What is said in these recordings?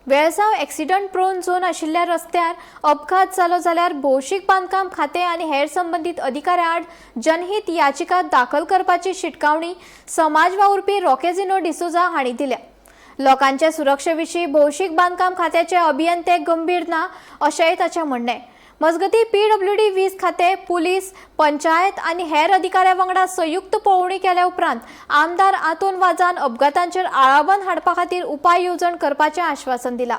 वेळसाव accident prone zone आशिल्ल्या रस्त्यार अपघात जालो जाल्यार भौशीक बांदकाम खाते आनी हेर संबंधित अधिकाऱ्यां आड जनहित याचिका दाखल करपाची शिटकावणी समाज वावुरपी रॉकेझिनो डिसोजा हांणी दिल्या। लोकांच्या सुरक्षेविशीं भौशीक बांदकाम खात्याचे अभियंते गंभीर ना अशेंय ताचें म्हणणें। मजगती PWD 20 खाते, पुलीस, पंचायत आनी हेर अधिकाऱ्यां वांगडा संयुक्त पळोवणी केल्या उपरांत आमदार आतोन वाजान अपघातांचेर आळाबंद हाडपा खातीर उपाय येवजण करपाचें आश्वासन दिलां।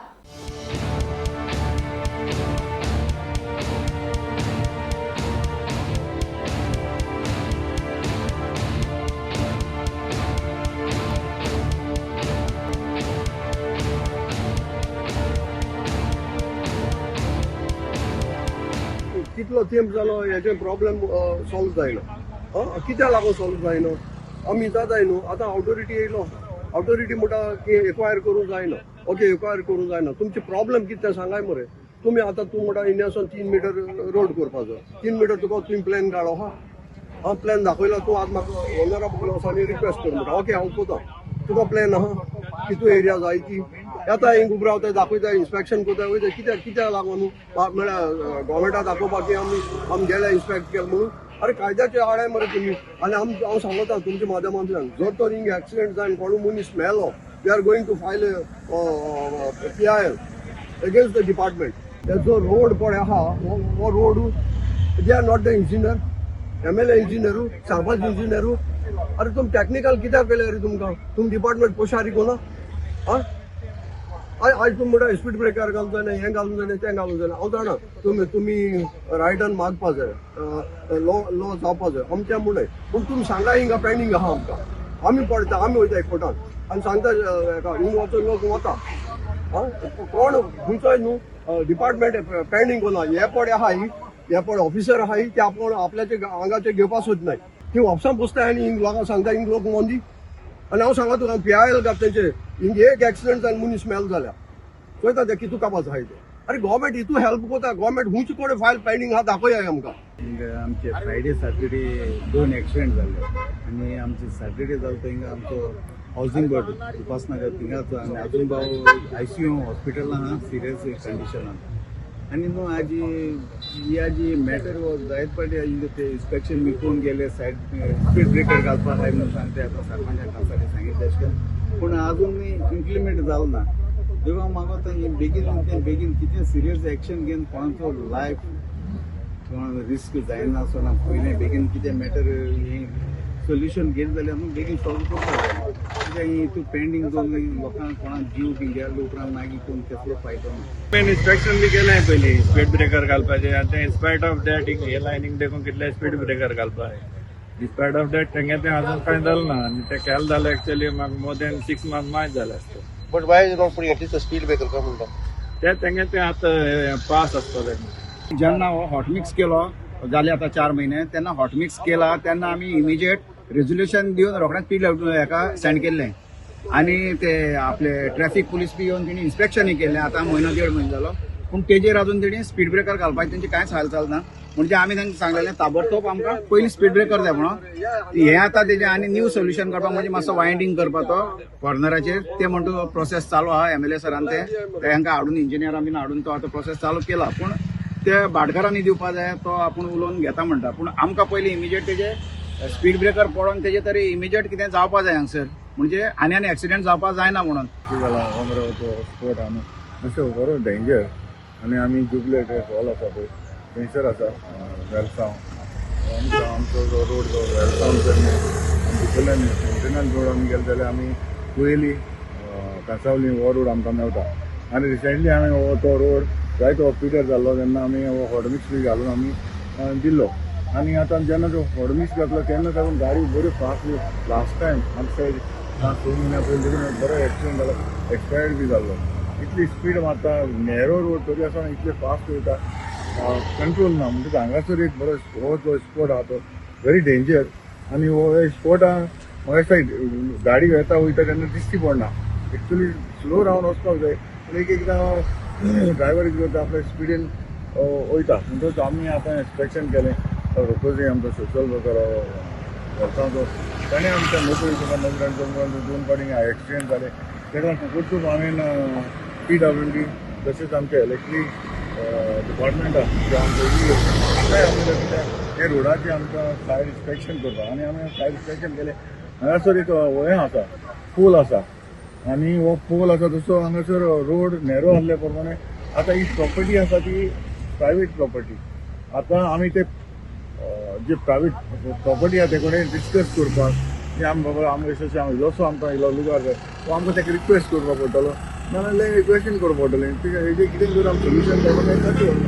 कितलो तेंप जालो हेचे प्रॉब्लेम सॉल्व जायना। कित्याक लागून सॉल्व जायना आमी जाताय न्हू। आतां ऑथॉरिटी येयलो, ऑथॉरिटी म्हणटा की एक्वायर करूंक जायना। ओके, एक्वायर करूंक जायना, तुमचे प्रॉब्लेम कितें सांगाय मरे। तुमी आतां तूं म्हणटा इंडियासून 3 मिटर रोड करपाचो, 3 मिटर तुका तुमी प्लॅन काडो। प्लॅन दाखयला तूं आतां म्हाका ऑनरेबल वचोन रिक्वेस्ट कर म्हणटा। ओके, हांव कोता तुका प्लॅन आहा कितू एरिया जाय ती येता हिंग उब रावताय, दाखयता, इन्स्पेक्शन कोताय, वयता। कित्याक लागून म्हळ्यार गोवमेंटाक दाखोवपाक की आमी गेले इन्स्पेक्ट केलें म्हणून। अरे कायद्याचे आडाय मरे तुमी। आनी हांव सांगता तुमच्या माध्यमांतल्यान जर तर हिंग एक्सिडेंट जायन कोणूय मनीस मेलो, we are going to file PIL against the department. जो रोड पळय आहा हो road they are not the engineer, MLA इंजिनियरू, सरपंच इंजिनियरू। अरे तुम टेक्निकल कित्याक केले रे तुमकां? तुम डिपार्टमेंट पोशारी कोना? आज तुम म्हणटा स्पीड ब्रेकर घालूंक जायना, हें घालूंक जायना, तें घालूंक जायना। हांव जाणा तुमी रायटान मागपा जाय, लॉ जावपा जाय आमचें म्हणून। पूण तुमी सांगा हिंगा पेंडींग आहा आमकां, आमी पळयता, आमी वयताय कोर्टान आनी सांगता हिंग वचून लोक वता। कोण खंयचोय न्हू डिपार्टमेंट पेंडींग कोना। हे पडे आहा हे पडे ऑफिसर आहा ते आपण आपल्याचे आंगाचे घेवपा सोदनाय। ती ऑफिसान बसताय आनी हिंग लोकांक सांगता हिंग लोक मोंदी। आनी हांव सांगा तुका PIL घात तेंचे हिंग एक एक्सिडेंट जावन मनीस मेल जाल्या पळयता ते कितू कापास आहाय ते। अरे गव्हर्मेंट हितू हेल्प कोता, गव्हर्मेंट हुंयचे कोडे फायल पेंडींग आहा दाखोयाय आमकां। आमचे फ्रायडे सॅटर्डे 2 एक्सिडेंट जाले आनी आमचे सॅटर्डे जालो थिंगा आमचो हावसिंग बोर्ड उपासनगर थिंगाचो आनी अजून भाऊ ICU हॉस्पिटल आहा सिरियस कंडिशनान। आनी न्हू आजी मॅटर हो जायत पाटी ते इन्स्पेक्शन विकून गेले सायड स्पीड ब्रेकर घालपा जाय म्हणून सांगते आतां सरपंचाक कांसारी सांगितलें अशें पूण आजून इम्प्लिमेंट जालो ना। देवा मागोता बेगीन कितें सिरियस एक्शन घेवन कोणाचो लायफ कोण रिस्क जायना आसतना पयलें बेगीन कितें मॅटर हें सोल्युशन घेतलें जाल्यार न्हू बेगीन सॉल्व करपा जाय। कित्याक हितू पेंडींग जावन लोकांक कोणाक जीव बी गेले उपरांत मागीर कोण कसलो फायदो ना। इन्स्पेक्शन बी केलें पयलीं स्पीड ब्रेकर घालपाचें आनी तें इन्स्पायट ऑफ दॅट हे लायनीक देखून कितले स्पीड ब्रेकर घालपा जाय। इन्स्पायट ऑफ दॅट तेंगे तें आजून कांय जालें ना आनी तें केलें जाल्यार एक्चुअली म्हाका मोर दॅन 6 मंथ मायज जालें आसता। But why is not putting at least speed breaker काय म्हणटा तेंगे तें आतां पास आसतलें। जेन्ना हो हॉटमिक्स केलो जाले आता 4 महिने तेन्ना हॉटमिक्स केला तेन्ना आमी इमिजिएट रेझोल्युशन दिवन रोखडेंच हेका सेंड केल्लें आनी ते आपले ट्रॅफिक पुलीस बी येवन तेणी इन्स्पेक्शनय केल्लें आतां म्हयनो 1.5 म्हयनो जालो। पूण तेजेर अजून तेणी स्पीड ब्रेकर घालपाचें तेंची कांयच हालचाल ना। म्हणजे आमी तांकां सांगलेलें ताबडतोब आमकां पयलीं स्पीड ब्रेकर जाय म्हणून। हें आतां तेजें आनी न्यू सोल्युशन करपाक म्हणजे मातसो वायंडींग करपाचो कॉर्नराचेर ते म्हणटा प्रोसेस चालू आहा। MLA सरान तांकां हाडून इंजिनियरां बीन हाडून तो आतां प्रोसेस चालू केला। पूण ते भाटकारांनी दिवपा जाय तो आपूण उलोवन घेता म्हणटा। पूण आमकां पयलीं इमिजिएट तेजे स्पीड ब्रेकर पडोवन तेजे तरी इमिजिएट कितें जावपा जाय हांगसर म्हणजे आनी एक्सिडेंट जावपा जायना म्हणून। जाला अमरावती स्पोर्ट आनी मातशें बरो डेंजर आनी आमी जुबलेट हॉल आसा पळय थंयसर आसा वेलसांव आमचो जो रोड जो वेलसांवच्यान भितरल्यान मेंटेनन्स रोड आमी गेले जाल्यार आमी पयली कांसावली हो रोड आमकां मेवता। आनी रिसेंटली हांवें हो तो रोड जायतो हॉस्पिटल जाल्लो तेन्ना आमी हो हॉटमिक्स बी घालून आमी दिल्लो। आनी आतां जेन्ना तो हॉटमिक्स घातलो तेन्ना तातूंत गाडी बऱ्यो फास्ट लास्ट टायम आमच्या 2 म्हयन्या पयलीं बरो एक्सिडेंट जालो, एक्सपायर्ड बी जाल्लो। इतली स्पीड मारता, नॅरो रोड तरी आसतना इतले फास्ट वयता, कंट्रोल ना। म्हणजे हांगासर एक बरो हो जो स्पोर्ट आहा तो व्हेरी डेंजर। आनी हो स्पोर्टान म्हाका गाडी येता वयता तेन्ना दिश्टी पडना। एक्चुली स्लो रावन वचपाक जाय पूण एकदां ड्रायव्हर कितें करता आपल्या स्पिडीन वयता म्हणटच आमी आतां इन्स्पेक्शन केलें रोखोजी आमचो सोशल वर्कर वर्सांचो ताणें आमच्या नोकरी तुका नजरांचो 2 फावटी एक्सिडेंट जाले तेका लागून खूब हांवें PWD तशेंच आमचे इलेक्ट्रीक डिपार्टमेंट आसा जे आमचे हे रोडाचे आमकां सायड इन्स्पेक्शन करता आनी आमी सायड इन्स्पेक्शन केले हांगासर एक हें आसा पूल आसा आनी हो पूल आसा तसो हांगासर रोड नॅरो आसल्या प्रमाणे आतां ही प्रॉपर्टी आसा ती प्रायवेट प्रॉपर्टी आतां आमी ते जे प्रायवेट प्रॉपर्टी आहा ते कडेन डिस्कस करपाक की आमी बाबा आमकां अशें हांव जसो आमकां इलो लुगार जाय तो आमकां ताका रिक्वेस्ट करपाक पडटलो नाजाल्यार क्वेश्चन करपाक पडटलें हेजें कितें जर आमी सोल्युशन मेळपाक जाय